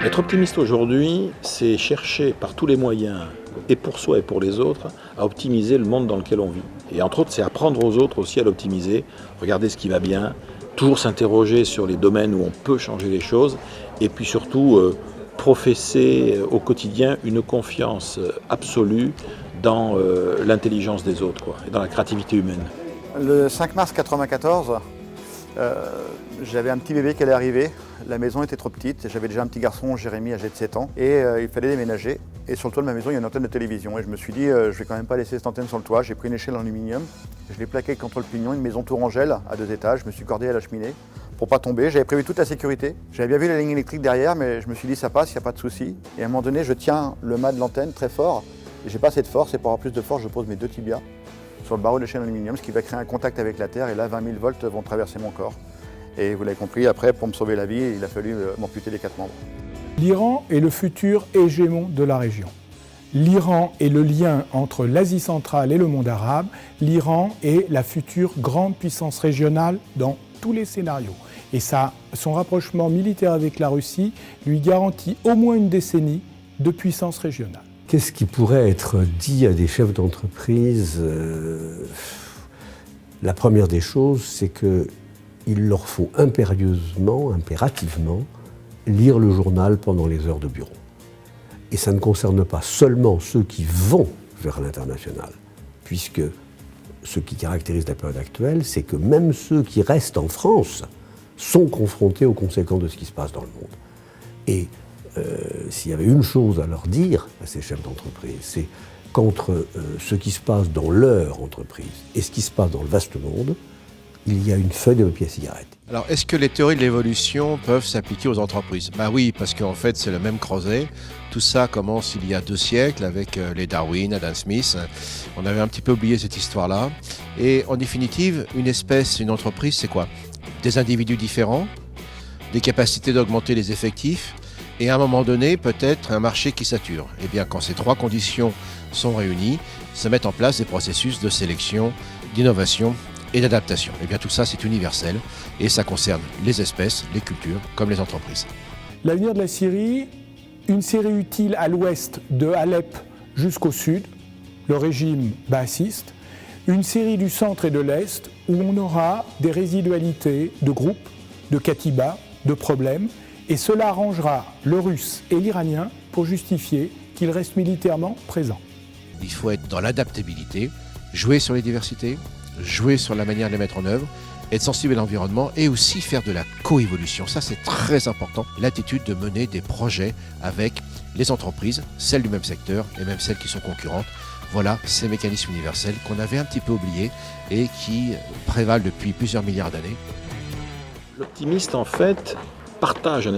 Être optimiste aujourd'hui, c'est chercher par tous les moyens, et pour soi et pour les autres, à optimiser le monde dans lequel on vit. Et entre autres, c'est apprendre aux autres aussi à l'optimiser, regarder ce qui va bien, toujours s'interroger sur les domaines où on peut changer les choses, et puis surtout professer au quotidien une confiance absolue dans l'intelligence des autres, et dans la créativité humaine. Le 5 mars 1994, j'avais un petit bébé qui allait arriver. La maison était trop petite, j'avais déjà un petit garçon, Jérémy, âgé de 7 ans, et il fallait déménager. Et sur le toit de ma maison, il y a une antenne de télévision. Et je me suis dit, je vais quand même pas laisser cette antenne sur le toit. J'ai pris une échelle en aluminium, je l'ai plaquée contre le pignon, une maison tourangelle à 2 étages. Je me suis cordé à la cheminée pour pas tomber. J'avais prévu toute la sécurité. J'avais bien vu la ligne électrique derrière, mais je me suis dit, ça passe, il n'y a pas de souci. Et à un moment donné, je tiens le mât de l'antenne très fort. Et j'ai pas assez de force, et pour avoir plus de force, je pose mes 2 tibias sur le barreau de l'échelle en aluminium, ce qui va créer un contact avec la terre. Et là, 20 000 volts vont traverser mon corps. Et vous l'avez compris, après, pour me sauver la vie, il a fallu m'amputer les 4 membres. L'Iran est le futur hégémon de la région. L'Iran est le lien entre l'Asie centrale et le monde arabe. L'Iran est la future grande puissance régionale dans tous les scénarios. Et son rapprochement militaire avec la Russie lui garantit au moins une décennie de puissance régionale. Qu'est-ce qui pourrait être dit à des chefs d'entreprise ? La première des choses, c'est qu'il leur faut impérativement lire le journal pendant les heures de bureau. Et ça ne concerne pas seulement ceux qui vont vers l'international, puisque ce qui caractérise la période actuelle, c'est que même ceux qui restent en France sont confrontés aux conséquences de ce qui se passe dans le monde. Et s'il y avait une chose à leur dire, à ces chefs d'entreprise, c'est qu'entre ce qui se passe dans leur entreprise et ce qui se passe dans le vaste monde, il y a une feuille de papier à cigarette. Alors, est-ce que les théories de l'évolution peuvent s'appliquer aux entreprises ? Ben oui, parce qu'en fait, c'est le même creuset. Tout ça commence il y a 2 siècles avec les Darwin, Adam Smith. On avait un petit peu oublié cette histoire-là. Et en définitive, une espèce, une entreprise, c'est quoi ? Des individus différents, des capacités d'augmenter les effectifs, et à un moment donné, peut-être un marché qui sature. Et bien, quand ces 3 conditions sont réunies, se mettent en place des processus de sélection, d'innovation et d'adaptation. Et bien tout ça, c'est universel et ça concerne les espèces, les cultures, comme les entreprises. L'avenir de la Syrie, une Syrie utile à l'ouest de Alep jusqu'au sud, le régime baathiste, une Syrie du centre et de l'est où on aura des résidualités de groupes, de katibas, de problèmes, et cela arrangera le russe et l'iranien pour justifier qu'ils restent militairement présents. Il faut être dans l'adaptabilité, jouer sur les diversités, jouer sur la manière de les mettre en œuvre, être sensible à l'environnement et aussi faire de la coévolution. Ça, c'est très important. L'attitude de mener des projets avec les entreprises, celles du même secteur et même celles qui sont concurrentes. Voilà ces mécanismes universels qu'on avait un petit peu oubliés et qui prévalent depuis plusieurs milliards d'années. L'optimiste, en fait, partage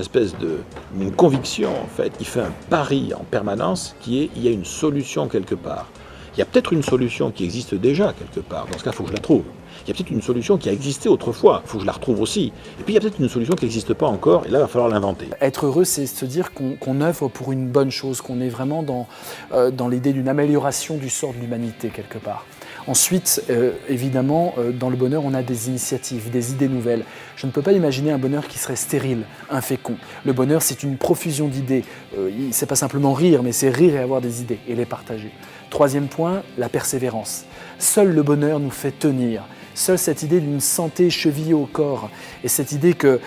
une conviction, en fait. Il fait un pari en permanence qui est il y a une solution quelque part. Il y a peut-être une solution qui existe déjà quelque part. Dans ce cas, il faut que je la trouve. Il y a peut-être une solution qui a existé autrefois. Il faut que je la retrouve aussi. Et puis, il y a peut-être une solution qui n'existe pas encore. Et là, il va falloir l'inventer. Être heureux, c'est se dire qu'on œuvre pour une bonne chose, qu'on est vraiment dans l'idée d'une amélioration du sort de l'humanité, quelque part. Ensuite, évidemment, dans le bonheur, on a des initiatives, des idées nouvelles. Je ne peux pas imaginer un bonheur qui serait stérile, infécond. Le bonheur, c'est une profusion d'idées. C'est pas simplement rire, mais c'est rire et avoir des idées et les partager. 3e point, la persévérance. Seul le bonheur nous fait tenir. Seule cette idée d'une santé chevillée au corps et cette idée que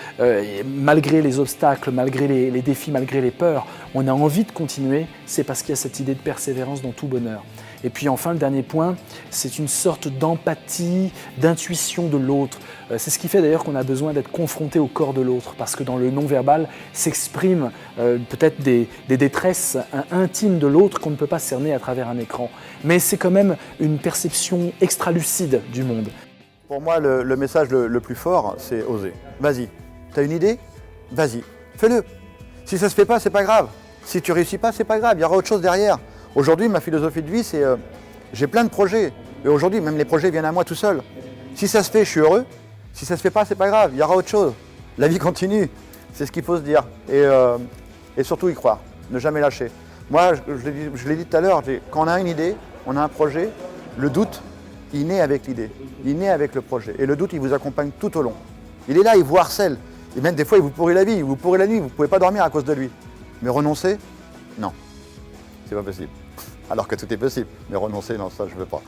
malgré les obstacles, malgré les défis, malgré les peurs, on a envie de continuer, c'est parce qu'il y a cette idée de persévérance dans tout bonheur. Et puis enfin, le dernier point, c'est une sorte d'empathie, d'intuition de l'autre. C'est ce qui fait d'ailleurs qu'on a besoin d'être confronté au corps de l'autre, parce que dans le non-verbal s'expriment peut-être des détresses intimes de l'autre qu'on ne peut pas cerner à travers un écran. Mais c'est quand même une perception extra-lucide du monde. Pour moi, le message le plus fort, c'est oser. Vas-y. T'as une idée ? Vas-y. Fais-le. Si ça se fait pas, c'est pas grave. Si tu réussis pas, c'est pas grave. Il y aura autre chose derrière. Aujourd'hui, ma philosophie de vie, c'est j'ai plein de projets. Et aujourd'hui, même les projets viennent à moi tout seul. Si ça se fait, je suis heureux. Si ça se fait pas, c'est pas grave. Il y aura autre chose. La vie continue. C'est ce qu'il faut se dire. Et surtout y croire. Ne jamais lâcher. Moi, je l'ai dit tout à l'heure, quand on a une idée, on a un projet, le doute, il naît avec l'idée. Il naît avec le projet. Et le doute, il vous accompagne tout au long. Il est là, il vous harcèle. Et même des fois, il vous pourrit la vie, il vous pourrit la nuit, vous ne pouvez pas dormir à cause de lui. Mais renoncer? Non, c'est pas possible. Alors que tout est possible. Mais renoncer, non, ça je veux pas.